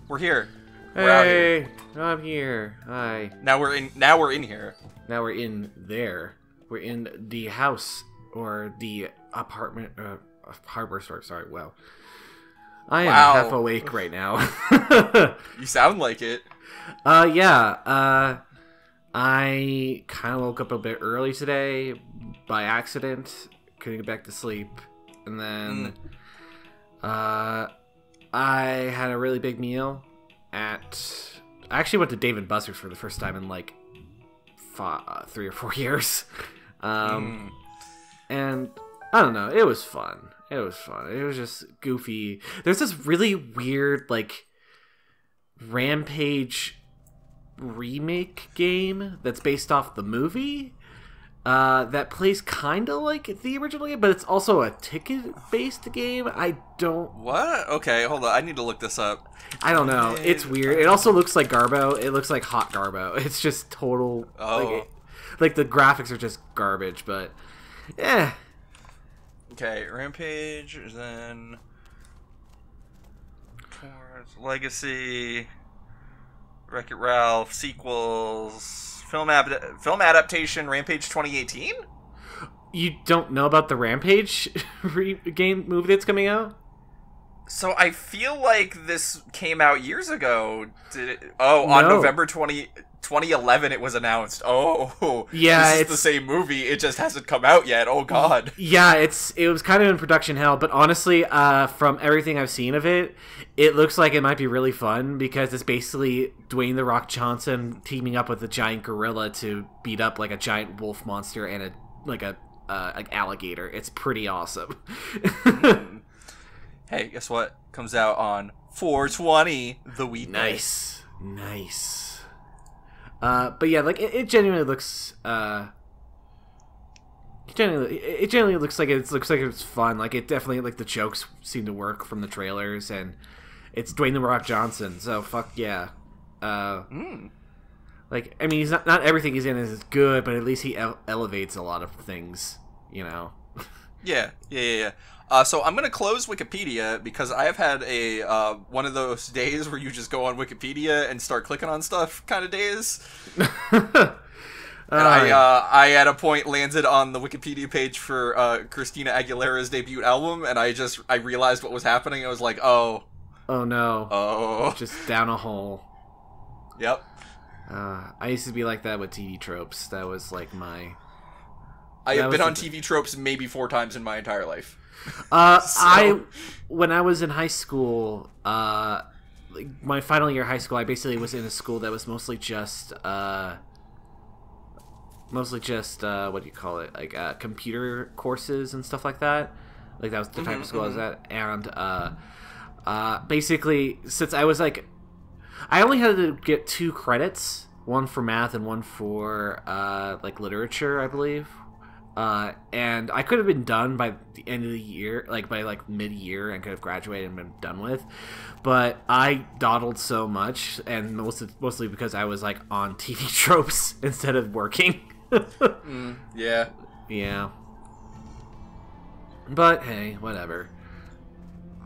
We're here. We're out here. Hey, I'm here. Hi. Now we're in here. Now we're in there. We're in the house or the apartment, hardware store. Sorry. Wow. I am half awake right now. You sound like it. Yeah. I kind of woke up a bit early today by accident. Couldn't get back to sleep, and then I had a really big meal at. I actually went to Dave & Buster's for the first time in like 3 or 4 years, and I don't know. It was fun. It was just goofy. There's this really weird like Rampage remake game that's based off the movie that plays kind of like the original game, but it's also a ticket-based game. I don't... What? Okay, hold on. I need to look this up. I don't know. It's weird. It also looks like Garbo. It looks like hot Garbo. It's just total... Oh. Like the graphics are just garbage, but... Yeah. Okay, Rampage, then... Legacy... Wreck-It Ralph, sequels, film adaptation, Rampage 2018? You don't know about the Rampage game movie that's coming out? So I feel like this came out years ago. Did it? Oh, on November 2011 it was announced. Oh, yeah, it's the same movie. It just hasn't come out yet. Oh God. Yeah, it was kind of in production hell, but honestly, from everything I've seen of it, it looks like it might be really fun because it's basically Dwayne "The Rock" Johnson teaming up with a giant gorilla to beat up like a giant wolf monster and an alligator. It's pretty awesome. Hey, guess what? Comes out on 4/20 the weekend. Nice. But yeah, like it genuinely looks. It generally looks like it's fun. Like it definitely like the jokes seem to work from the trailers, and it's Dwayne "The Rock" Johnson. So fuck yeah. Like I mean, he's not everything he's in is good, but at least he elevates a lot of things. You know. Yeah. So I'm gonna close Wikipedia because I have had a one of those days where you just go on Wikipedia and start clicking on stuff kind of days. And I at a point landed on the Wikipedia page for Christina Aguilera's debut album, and I realized what was happening. I was like, oh no, just down a hole. Yep. I used to be like that with TV tropes. That was like my. I have been on TV tropes maybe 4 times in my entire life. When I was in high school, like my final year of high school, I basically was in a school that was mostly just what do you call it, like computer courses and stuff like that. Like that was the type of school I was at, and basically since I was like, I only had to get 2 credits, one for math and one for like literature, I believe. And I could have been done by the end of the year, like by like mid-year, and could have graduated and been done with. But I dawdled so much, and mostly because I was like on TV tropes instead of working. Yeah. Yeah. But hey, whatever.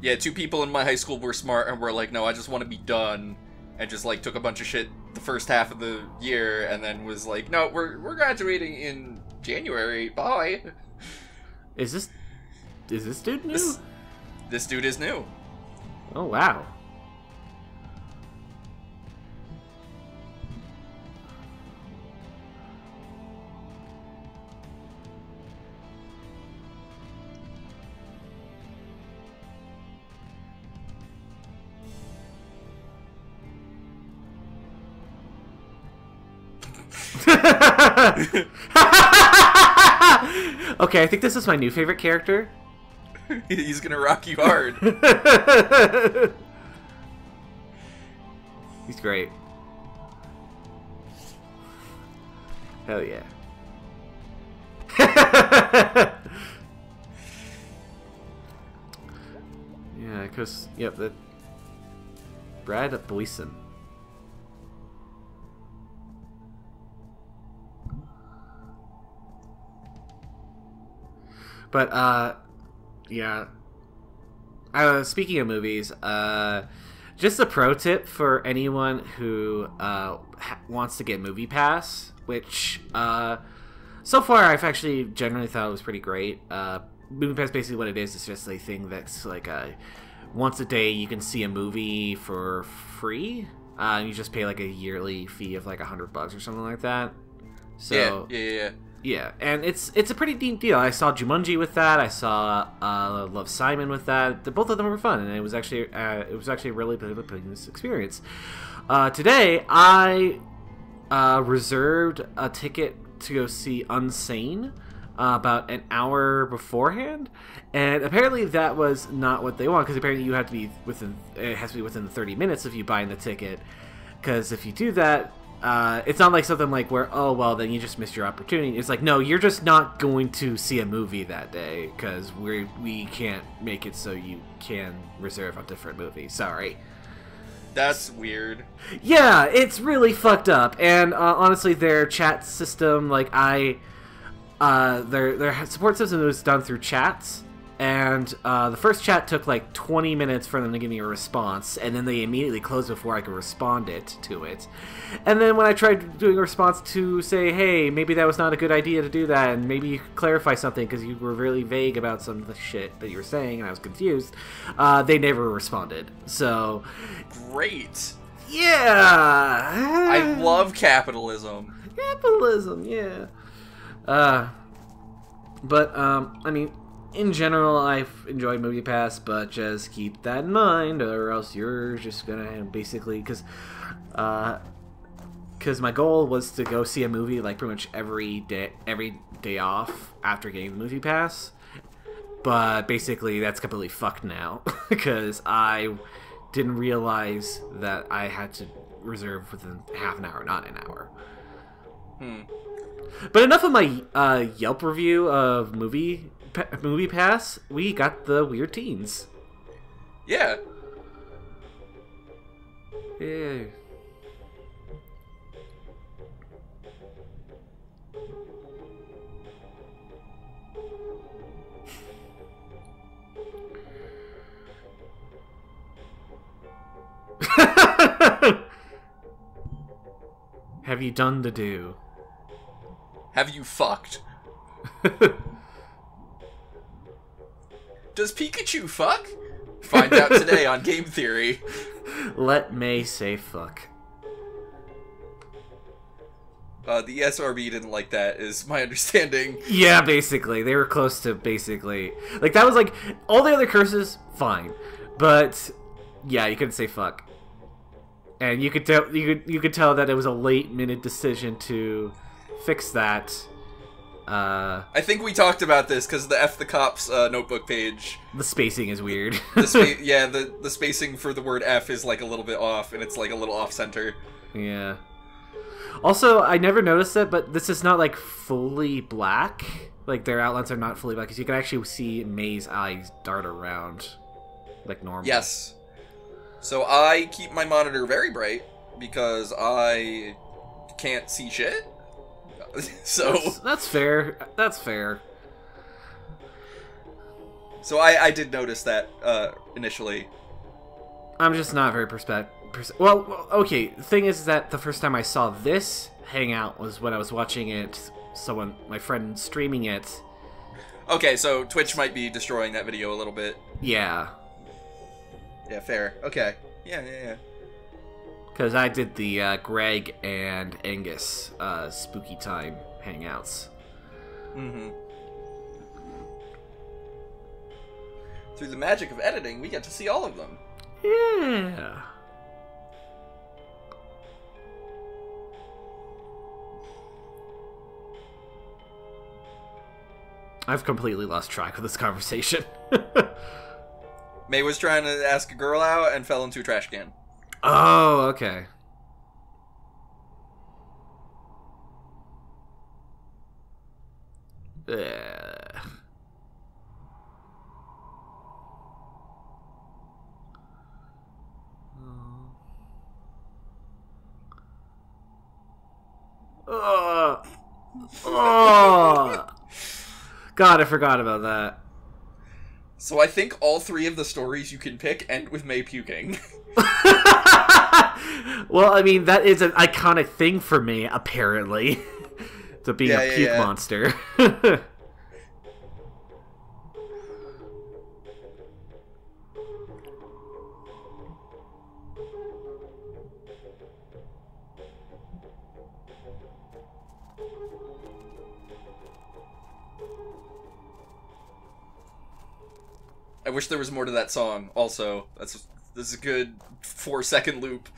Yeah, 2 people in my high school were smart and were like, no, I just want to be done, and just like took a bunch of shit the first half of the year, and then was like, no, we're graduating in January. Bye. Is this dude new? This dude is new. Oh wow. Okay, I think this is my new favorite character. He's gonna rock you hard. He's great. Hell yeah. Yeah, because, yep, that Brad Boyson. But, yeah. Speaking of movies, Just a pro tip for anyone who wants to get Movie Pass, which so far I've actually generally thought it was pretty great. Movie Pass, basically what it is just a thing that's like once a day you can see a movie for free. You just pay like a yearly fee of like $100 or something like that. So yeah, and it's a pretty neat deal. I saw Jumanji with that. I saw Love, Simon with that. Both of them were fun, and it was actually a really pleasant experience. Today I reserved a ticket to go see Unsane about an hour beforehand, and apparently that was not what they want, because apparently you have to be within 30 minutes of you buying the ticket, because if you do that, it's not like something like where, oh well, then you just missed your opportunity. It's like, no, you're just not going to see a movie that day because we can't make it so you can reserve a different movie. Sorry. That's weird. Yeah, it's really fucked up. And honestly, their chat system, like their support system was done through chats, and the first chat took like 20 minutes for them to give me a response, and then they immediately closed before I could respond to it. And then when I tried doing a response to say, hey, maybe that was not a good idea to do that, and maybe you could clarify something because you were really vague about some of the shit that you were saying, and I was confused, they never responded. So great. Yeah, I love capitalism. Capitalism, yeah. But I mean, in general, I've enjoyed Movie Pass, but just keep that in mind, or else you're just gonna basically, because my goal was to go see a movie like pretty much every day off after getting the Movie Pass, but basically that's completely fucked now because I didn't realize that I had to reserve within half an hour, not an hour. But enough of my Yelp review of Movie Pass. We got the weird teens. Yeah. Yeah. Have you done the do? Have you fucked? Does Pikachu fuck? Find out today on Game Theory. Let May say fuck. The SRB didn't like that, is my understanding. Yeah, basically. They were close to basically. Like, that was like, all the other curses, fine. But, yeah, you couldn't say fuck. And you could tell you could tell that it was a late-minute decision to fix that. I think we talked about this because the F the Cops notebook page. The spacing is weird. The spacing for the word F is like a little bit off, and it's like a little off-center. Yeah. Also, I never noticed it, but this is not like fully black. Like, their outlines are not fully black, because you can actually see May's eyes dart around like normal. Yes. So I keep my monitor very bright because I can't see shit. So that's fair. That's fair. So I did notice that initially. I'm just not very well, okay. The thing is that the first time I saw this hangout was when I was watching it. My friend streaming it. Okay, so Twitch might be destroying that video a little bit. Yeah. Yeah, fair. Okay. Yeah. Because I did the Greg and Angus Spooky Time hangouts. Mm-hmm. Through the magic of editing, we get to see all of them. Yeah. I've completely lost track of this conversation. May was trying to ask a girl out and fell into a trash can. Oh, okay. Oh. God, I forgot about that. So I think all three of the stories you can pick end with May puking. Well, I mean, that is an iconic thing for me, apparently. To be a puke monster. I wish there was more to that song. Also, this is a good 4-second loop.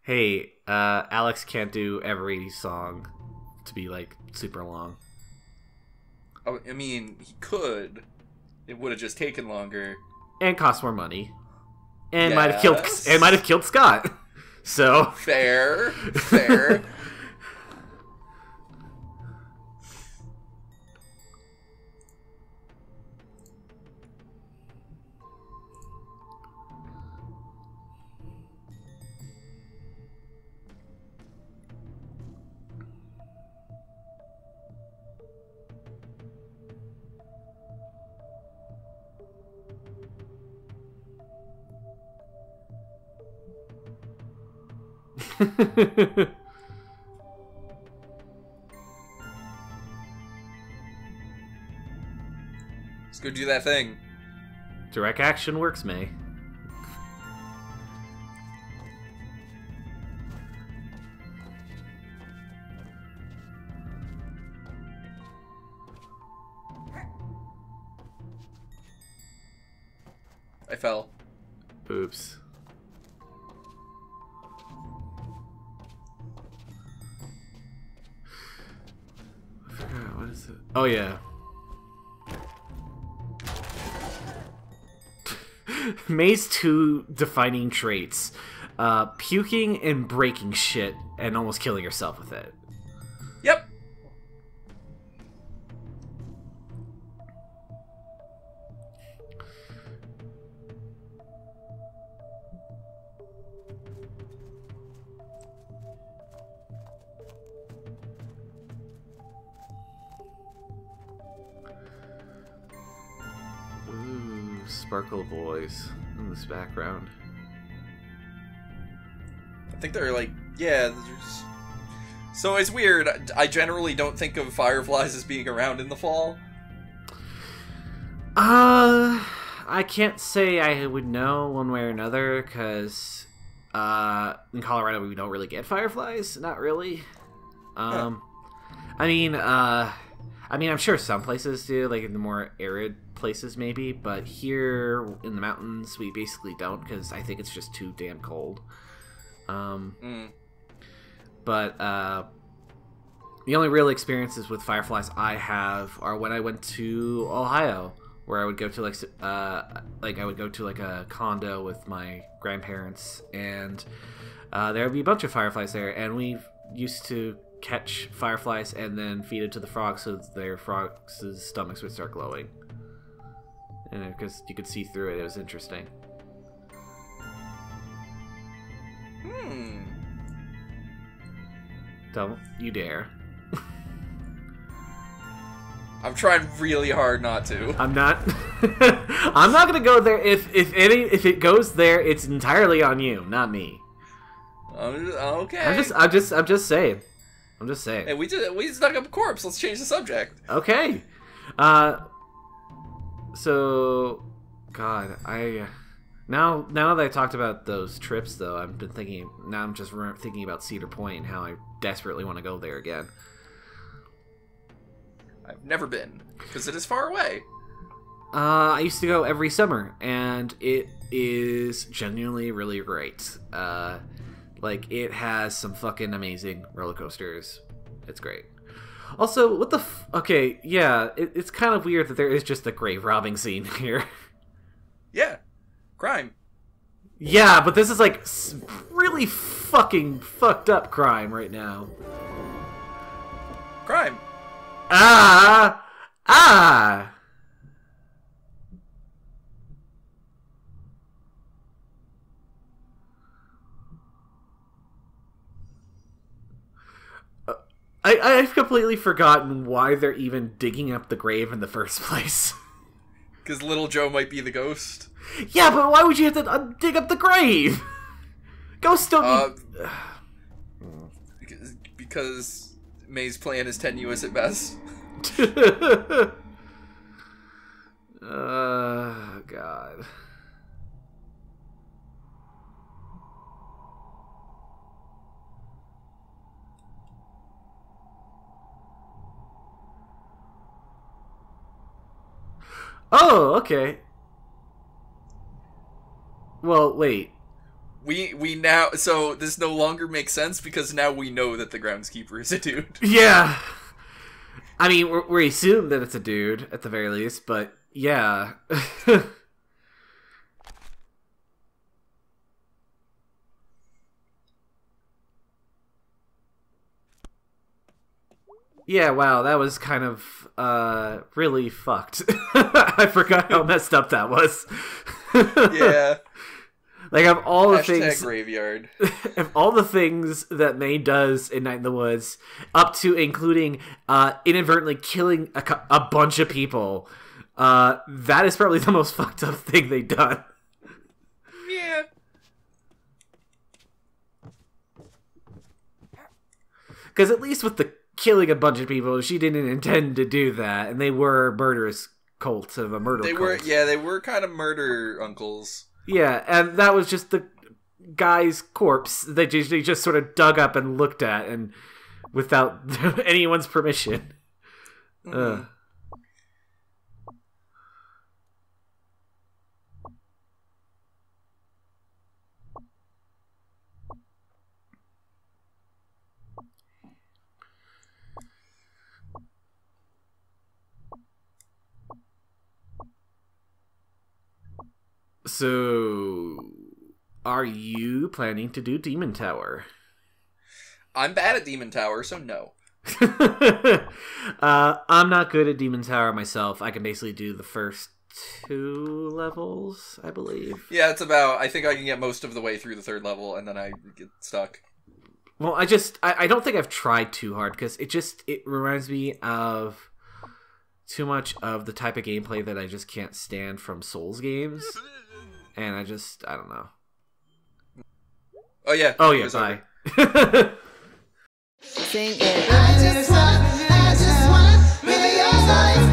Hey, Alex can't do every song to be like super long. Oh, I mean, he could. It would have just taken longer And cost more money. And Yes. might have killed Scott. So Fair. Let's go do that thing. direct action works, May. I fell. Oops. I forgot, what is it? Oh, yeah. May's two defining traits. Puking and breaking shit and almost killing yourself with it. Yep. Ooh, sparkle boys in this background. I think they're like, yeah. There's... So it's weird. I generally don't think of fireflies as being around in the fall. I can't say I would know one way or another, because in Colorado we don't really get fireflies. Not really. I mean, I'm sure some places do, like in the more arid places maybe, but here in the mountains we basically don't, because I think it's just too damn cold. But the only real experiences with fireflies I have are when I went to Ohio, where I would go to I would go to like a condo with my grandparents, and there would be a bunch of fireflies there, and we used to catch fireflies and then feed it to the frogs so their frogs' stomachs would start glowing. And because you could see through it, it was interesting. Don't you dare. I'm trying really hard not to. I'm not. I'm not gonna go there. If it goes there, it's entirely on you, not me. Okay. I'm just saying. I'm just saying. Hey, we just dug up a corpse. Let's change the subject. Okay. So, God, now that I talked about those trips, though, I've been thinking. Now I'm just thinking about Cedar Point and how I desperately want to go there again. I've never been because it is far away. I used to go every summer, and it is genuinely really great. Like, it has some fucking amazing roller coasters. It's great. Also, what the okay, yeah, it's kind of weird that there is just a grave robbing scene here. Yeah. Crime. Yeah, but this is, like, really fucking fucked up crime right now. Crime. Ah! I've completely forgotten why they're even digging up the grave in the first place. Because Little Joe might be the ghost. Yeah, but why would you have to dig up the grave? Ghosts don't need... Because May's plan is tenuous at best. God. Oh, okay. Well, wait. We now, so this no longer makes sense because now we know that the groundskeeper is a dude. Yeah. I mean, we assume that it's a dude at the very least, but yeah. Yeah, wow, that was kind of really fucked. I forgot how messed up that was. Yeah. Like, of all the things... graveyard. Of all the things that May does in Night in the Woods, up to including inadvertently killing a bunch of people, that is probably the most fucked up thing they've done. Yeah. Because at least with the killing a bunch of people, she didn't intend to do that, and they were murderous cults of a murder cult. They were kind of murder uncles. Yeah, and that was just the guy's corpse that they just sort of dug up and looked at, and without anyone's permission. Mm-hmm. So, are you planning to do Demon Tower? I'm bad at Demon Tower, so no. I'm not good at Demon Tower myself. I can basically do the first 2 levels, I believe. Yeah, I think I can get most of the way through the 3rd level, and then I get stuck. Well, I don't think I've tried too hard, because it reminds me of too much of the type of gameplay that I just can't stand from Souls games. And I don't know. Oh yeah, bye. Sing it. I just wanna, really your life.